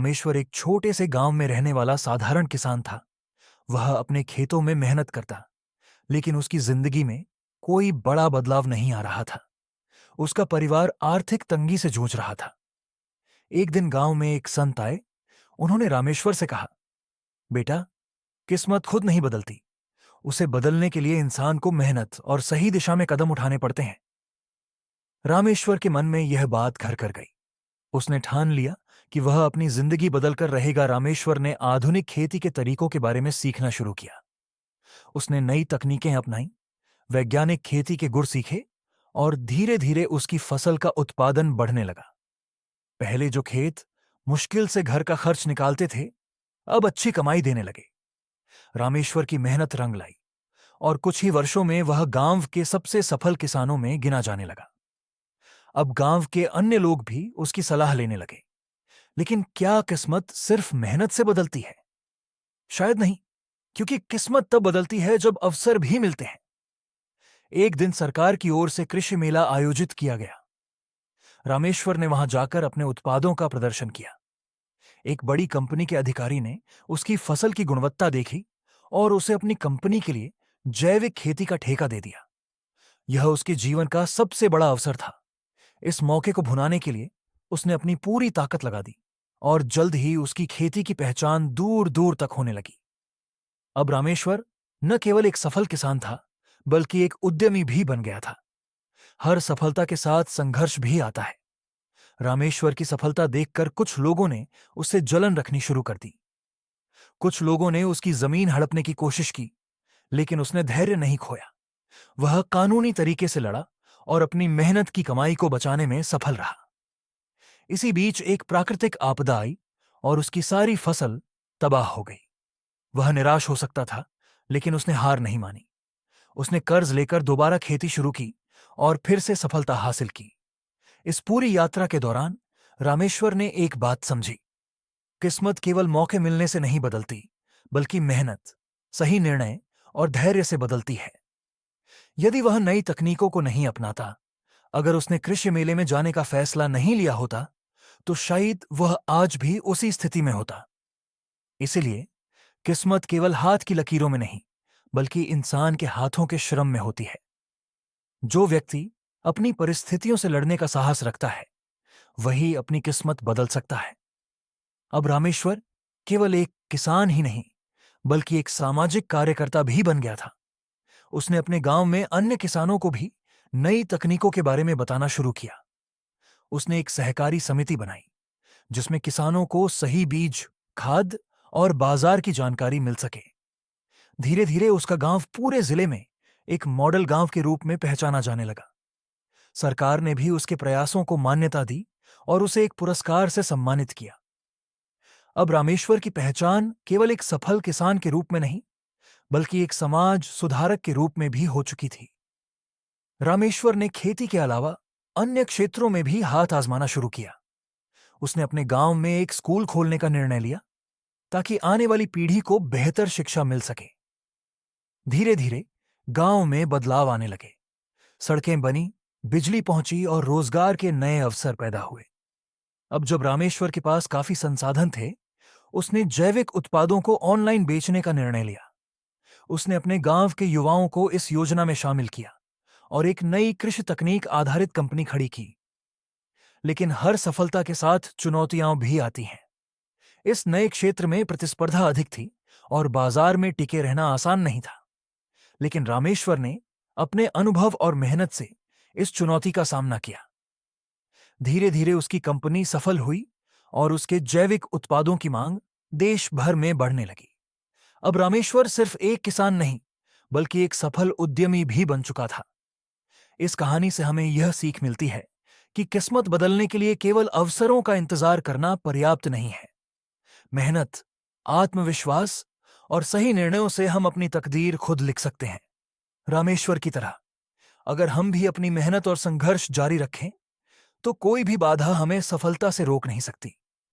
रामेश्वर एक छोटे से गांव में रहने वाला साधारण किसान था। वह अपने खेतों में मेहनत करता, लेकिन उसकी जिंदगी में कोई बड़ा बदलाव नहीं आ रहा था। उसका परिवार आर्थिक तंगी से जूझ रहा था। एक दिन गांव में एक संत आए। उन्होंने रामेश्वर से कहा, बेटा, किस्मत खुद नहीं बदलती। उसे बदलने के लिए इंसान को मेहनत और सही दिशा में कदम उठाने पड़ते हैं। रामेश्वर के मन में यह बात घर कर गई। उसने ठान लिया कि वह अपनी जिंदगी बदलकर रहेगा। रामेश्वर ने आधुनिक खेती के तरीकों के बारे में सीखना शुरू किया। उसने नई तकनीकें अपनाई, वैज्ञानिक खेती के गुर सीखे और धीरे धीरे उसकी फसल का उत्पादन बढ़ने लगा। पहले जो खेत मुश्किल से घर का खर्च निकालते थे, अब अच्छी कमाई देने लगे। रामेश्वर की मेहनत रंग लाई और कुछ ही वर्षों में वह गांव के सबसे सफल किसानों में गिना जाने लगा। अब गांव के अन्य लोग भी उसकी सलाह लेने लगे। लेकिन क्या किस्मत सिर्फ मेहनत से बदलती है? शायद नहीं, क्योंकि किस्मत तब बदलती है जब अवसर भी मिलते हैं। एक दिन सरकार की ओर से कृषि मेला आयोजित किया गया। रामेश्वर ने वहां जाकर अपने उत्पादों का प्रदर्शन किया। एक बड़ी कंपनी के अधिकारी ने उसकी फसल की गुणवत्ता देखी और उसे अपनी कंपनी के लिए जैविक खेती का ठेका दे दिया। यह उसके जीवन का सबसे बड़ा अवसर था। इस मौके को भुनाने के लिए उसने अपनी पूरी ताकत लगा दी और जल्द ही उसकी खेती की पहचान दूर दूर तक होने लगी। अब रामेश्वर न केवल एक सफल किसान था, बल्कि एक उद्यमी भी बन गया था। हर सफलता के साथ संघर्ष भी आता है। रामेश्वर की सफलता देखकर कुछ लोगों ने उससे जलन रखनी शुरू कर दी। कुछ लोगों ने उसकी जमीन हड़पने की कोशिश की, लेकिन उसने धैर्य नहीं खोया। वह कानूनी तरीके से लड़ा और अपनी मेहनत की कमाई को बचाने में सफल रहा। इसी बीच एक प्राकृतिक आपदा आई और उसकी सारी फसल तबाह हो गई। वह निराश हो सकता था, लेकिन उसने हार नहीं मानी। उसने कर्ज लेकर दोबारा खेती शुरू की और फिर से सफलता हासिल की। इस पूरी यात्रा के दौरान रामेश्वर ने एक बात समझी, किस्मत केवल मौके मिलने से नहीं बदलती, बल्कि मेहनत, सही निर्णय और धैर्य से बदलती है। यदि वह नई तकनीकों को नहीं अपनाता, अगर उसने कृषि मेले में जाने का फैसला नहीं लिया होता, तो शायद वह आज भी उसी स्थिति में होता। इसीलिए किस्मत केवल हाथ की लकीरों में नहीं, बल्कि इंसान के हाथों के श्रम में होती है। जो व्यक्ति अपनी परिस्थितियों से लड़ने का साहस रखता है, वही अपनी किस्मत बदल सकता है। अब रामेश्वर केवल एक किसान ही नहीं, बल्कि एक सामाजिक कार्यकर्ता भी बन गया था। उसने अपने गांव में अन्य किसानों को भी नई तकनीकों के बारे में बताना शुरू किया। उसने एक सहकारी समिति बनाई, जिसमें किसानों को सही बीज, खाद और बाजार की जानकारी मिल सके। धीरे धीरे उसका गांव पूरे जिले में एक मॉडल गांव के रूप में पहचाना जाने लगा। सरकार ने भी उसके प्रयासों को मान्यता दी और उसे एक पुरस्कार से सम्मानित किया। अब रामेश्वर की पहचान केवल एक सफल किसान के रूप में नहीं, बल्कि एक समाज सुधारक के रूप में भी हो चुकी थी। रामेश्वर ने खेती के अलावा अन्य क्षेत्रों में भी हाथ आजमाना शुरू किया। उसने अपने गांव में एक स्कूल खोलने का निर्णय लिया, ताकि आने वाली पीढ़ी को बेहतर शिक्षा मिल सके। धीरे धीरे गांव में बदलाव आने लगे। सड़कें बनी, बिजली पहुंची और रोजगार के नए अवसर पैदा हुए। अब जब रामेश्वर के पास काफी संसाधन थे, उसने जैविक उत्पादों को ऑनलाइन बेचने का निर्णय लिया। उसने अपने गांव के युवाओं को इस योजना में शामिल किया और एक नई कृषि तकनीक आधारित कंपनी खड़ी की। लेकिन हर सफलता के साथ चुनौतियां भी आती हैं। इस नए क्षेत्र में प्रतिस्पर्धा अधिक थी और बाजार में टिके रहना आसान नहीं था। लेकिन रामेश्वर ने अपने अनुभव और मेहनत से इस चुनौती का सामना किया। धीरे धीरे उसकी कंपनी सफल हुई और उसके जैविक उत्पादों की मांग देश भर में बढ़ने लगी। अब रामेश्वर सिर्फ एक किसान नहीं, बल्कि एक सफल उद्यमी भी बन चुका था। इस कहानी से हमें यह सीख मिलती है कि किस्मत बदलने के लिए केवल अवसरों का इंतजार करना पर्याप्त नहीं है। मेहनत, आत्मविश्वास और सही निर्णयों से हम अपनी तकदीर खुद लिख सकते हैं। रामेश्वर की तरह अगर हम भी अपनी मेहनत और संघर्ष जारी रखें, तो कोई भी बाधा हमें सफलता से रोक नहीं सकती।